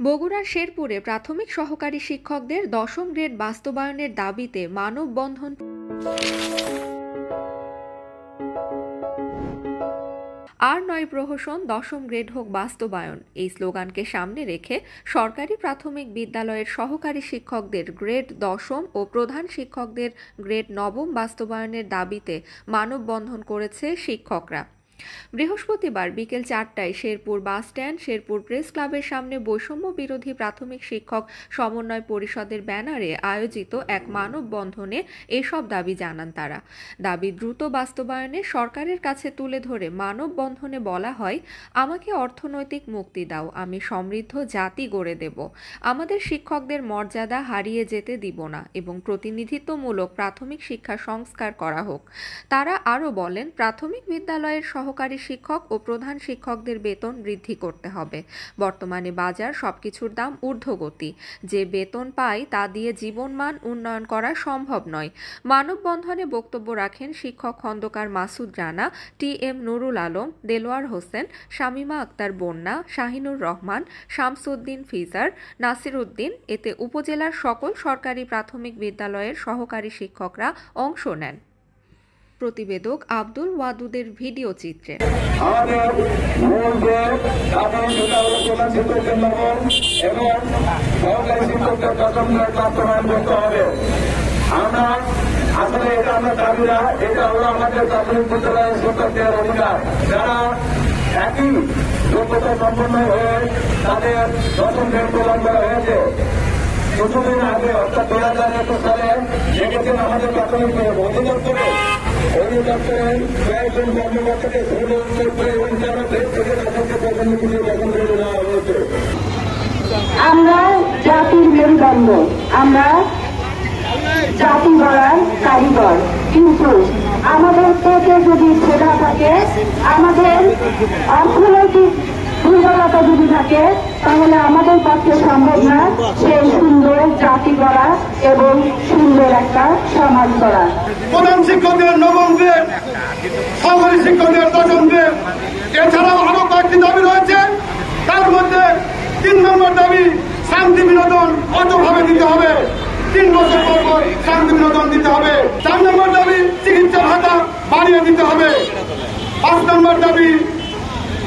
বগুড়ার শেরপুরে প্রাথমিক সহকারী শিক্ষকদের 10ম গ্রেড বাস্তবায়নের দাবিতে মানববন্ধন। আর 9 প্রহসন 10ম গ্রেড হোক বাস্তবায়ন, এই স্লোগানকে সামনে রেখে সরকারি প্রাথমিক বিদ্যালয়ের সহকারী শিক্ষকদের গ্রেড 10ম ও প্রধান শিক্ষকদের গ্রেড 9ম বাস্তবায়নের দাবিতে মানববন্ধন করেছে শিক্ষকরা। বৃহস্পতিবার বিকেল 4টায় Sherpur bus stand, Sherpur press ক্লাবের সামনে বৈষম্য বিরোধী প্রাথমিক শিক্ষক সমন্বয় পরিষদের ব্যানারে আয়োজিত এক মানববন্ধনে এসব দাবি জানান তারা। দাবি দ্রুত বাস্তবায়নে সরকারের কাছে তুলে ধরে মানববন্ধনে বলা হয়, আমাকে অর্থনৈতিক মুক্তি দাও, আমি সমৃদ্ধ জাতি গড়ে দেব, আমাদের শিক্ষকদের মর্যাদা হারিয়ে যেতে দিব না এবং প্রতিনিধিত্বমূলক প্রাথমিক শিক্ষা সংস্কার করা হোক। তারা আরও বলেন, প্রাথমিক বিদ্যালয়ের সহকারী শিক্ষক ও প্রধান শিক্ষকদের বেতন বৃদ্ধি করতে হবে। বর্তমানে বাজার সবকিছুর দাম ঊর্ধ্বগতি, যে বেতন পায় তা দিয়ে জীবনমান উন্নয়ন করা সম্ভব নয়। মানববন্ধনে বক্তব্য রাখেন শিক্ষক খন্দকার মাসুদ রানা, টি.এম. নুরুল আলম, দেলোয়ার হোসেন, শামিমা আক্তার বন্যা, শাহিনুর রহমান, শামসুদ্দিন ফিজার, নাসির উদ্দিন। এতে উপজেলার সকল সরকারি প্রাথমিক বিদ্যালয়ের সহকারী শিক্ষকরা অংশ নেন। প্রতিবেদক আব্দুল ওয়াদুদের ভিডিও চিত্রে। আসলে এটা আমরা দাবি না, এটা হলো আমাদের প্রাথমিক বিদ্যালয়ের শিক্ষকদের অধিকার। যারা একই যোগ্যতা সম্পন্ন হয়ে তাদের 10ম গ্রেড প্রদান করা হয়েছে। কিছুদিন আগে অর্থাৎ 2021 সালে দেখেছেন আমাদের প্রাথমিক অধিদপ্তরে কয়েকজন কর্মকর্তাকে এবং যারা দেশ থেকে তাদেরকে প্রথমে কিছু গঠন করে দেওয়া হয়েছে। আমরা জাতির মেরুদণ্ড, আমরা জাতি গড়ার কারিগর, কিন্তু আমাদের পেটে যদি ছেড়া থাকে, আমাদের অর্থনৈতিক দুর্বলতা যদি থাকে, তাহলে আমাদের পক্ষে সম্ভব না সেই সুন্দর জাতি গড়া এবং সুন্দর একটা সমাজ গড়া। প্রধান শিক্ষকদের 9ম গ্রেড, সহকারী শিক্ষকদের 10ম গ্রেড, এছাড়াও আরো কয়েকটি দাবি রয়েছে। তার মধ্যে 3 নম্বর দাবি, শান্তি বিনোদন অটোভাবে দিতে হবে, 3 বছর পর শান্তি বিনোদন দিতে হবে। 4 নম্বর দাবি, চিকিৎসা ভাতা বাড়িয়ে দিতে হবে। 5 নম্বর দাবি,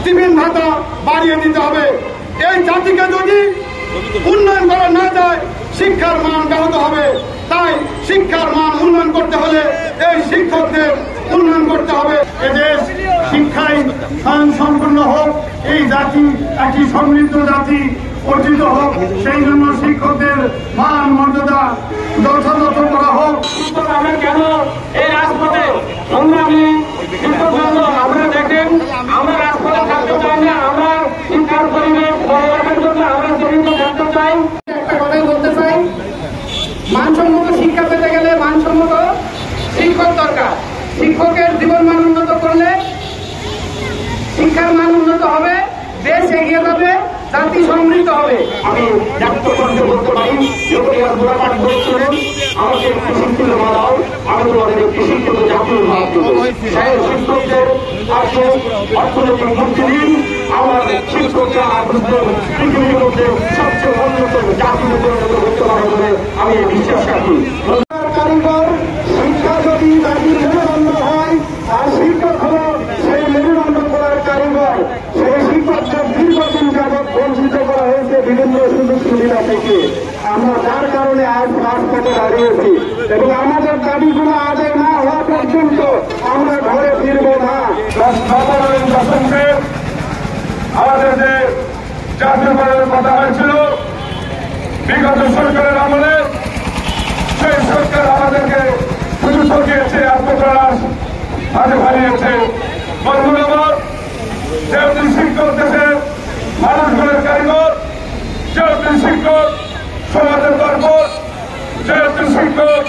টিফিন ভাতা বাড়িয়ে দিতে হবে। এই জাতিকে যদি উন্নয়ন করা না যায়, শিক্ষার মান ব্যাহত হবে। তাই শিক্ষার মান উন্নয়ন করতে হলে এই শিক্ষকদের উন্নয়ন করতে হবে। এদেশ শিক্ষায় স্বয়ং সম্পূর্ণ হোক, এই জাতি একটি সমৃদ্ধ জাতি অর্জিত হোক, সেই জন্য শিক্ষকদের মান মর্যাদা যথাযথ করা হোক। আমরা কেন এই রাজপথে সংগ্রামী শিক্ষকবৃন্দ, আপনারা দেখেন আমরা রাজপথে থাকতে চাই না, আমরা শিক্ষার পরিবেশ বজায় রাখার জন্য আমরা জীবিত থাকতে চাই। একটা কথাই বলতে চাই, মানসম্মত শিক্ষা পেতে গেলে মানসম্মত শিক্ষক দরকার। শিক্ষকের জীবন মান উন্নত করলে শিক্ষার মান উন্নত হবে, দেশ এগিয়ে যাবে, জাতি সমৃদ্ধ হবে। আমি ডাক্তার বলতে পারি, আমাকে একটি শিক্ষিত বানাও, আমি তোমাদের একটি শিক্ষিত জাতীয় ভাব দেবো। শিক্ষকদের অর্থনৈতিক মুক্তি দিন। আমার শিক্ষকরা পৃথিবীর মধ্যে সবচেয়ে অন্যতম জাতীয় পরিণত করতে পারে বলে আমি বিশ্বাস রাখি। কারিগর শিক্ষা যদি জাতির মেরুদণ্ড হয়, আর শিক্ষক হল সেই মেরুদণ্ড করার কারিগর, সেই শিক্ষককে দীর্ঘদিন যাবৎ বঞ্চিত করা হয়েছে বিভিন্ন সুযোগ সুবিধা থেকে। আমরা যার কারণে আজ রাজপথে দাঁড়িয়েছি এবং আমাদের দাবিগুলো আদায় না হওয়া পর্যন্ত আমরা ঘরে ফিরব না। আমাদের যে জাতীয়করণের কথা হয়েছিল বিগত সরকারের আমলে, সেই সরকার আমাদেরকে শুধু ঠকিয়েছে, আত্মপ্রয়াস হাতে হারিয়েছে। বন্ধুরা, যেহেতু শিক্ষক দেশের মানুষগুলোর কারিগর, যেহেতু শিক্ষক সমাজের গর্ব, যেহেতু শিক্ষক